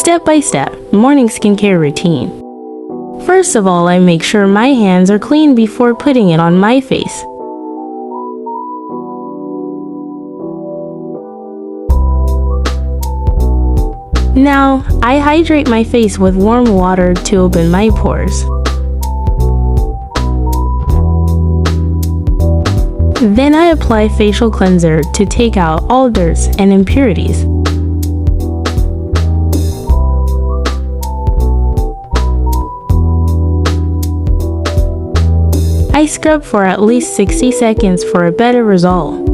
Step by step, morning skincare routine. First of all, I make sure my hands are clean before putting it on my face. Now, I hydrate my face with warm water to open my pores. Then I apply facial cleanser to take out all dirt and impurities. I scrub for at least 60 seconds for a better result.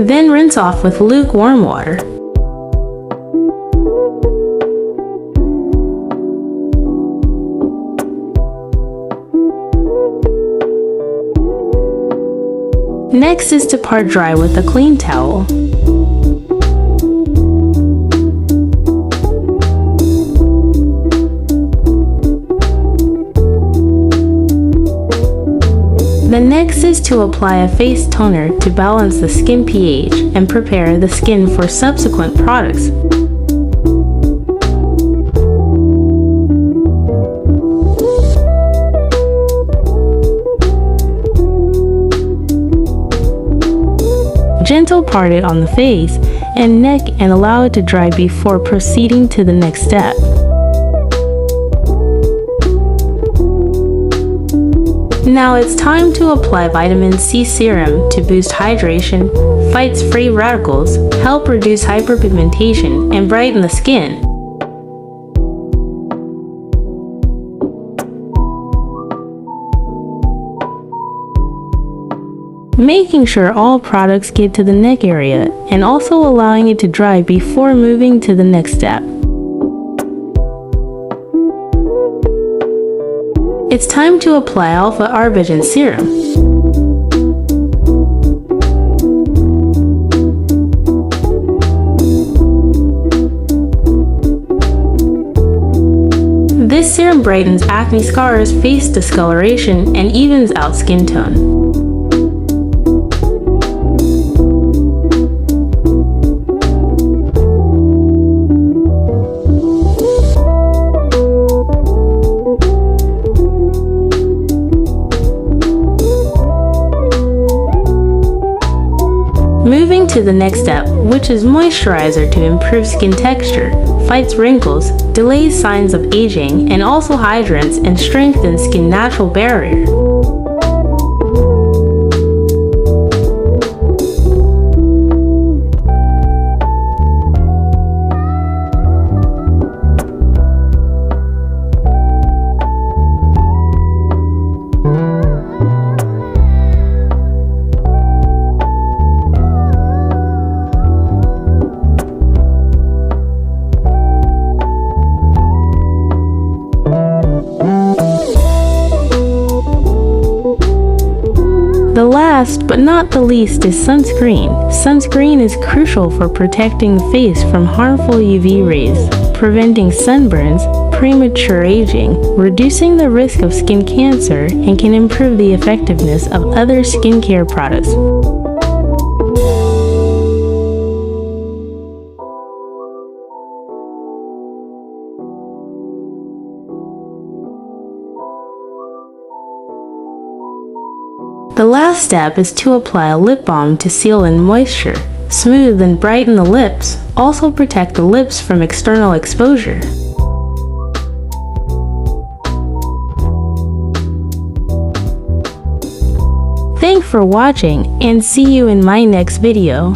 Then rinse off with lukewarm water. Next is to part dry with a clean towel. The next is to apply a face toner to balance the skin pH and prepare the skin for subsequent products. Gentle part it on the face and neck and allow it to dry before proceeding to the next step. Now it's time to apply vitamin C serum to boost hydration, fights free radicals, help reduce hyperpigmentation, and brighten the skin. Making sure all products get to the neck area and also allowing it to dry before moving to the next step. It's time to apply ARBUTIN serum. This serum brightens acne scars, face discoloration, and evens out skin tone. Moving to the next step, which is moisturizer to improve skin texture, fights wrinkles, delays signs of aging, and also hydrates and strengthens skin natural barrier. The last but not the least is sunscreen. Sunscreen is crucial for protecting the face from harmful UV rays, preventing sunburns, premature aging, reducing the risk of skin cancer, and can improve the effectiveness of other skincare products. The last step is to apply a lip balm to seal in moisture, smooth and brighten the lips, also protect the lips from external exposure. Thanks for watching and see you in my next video.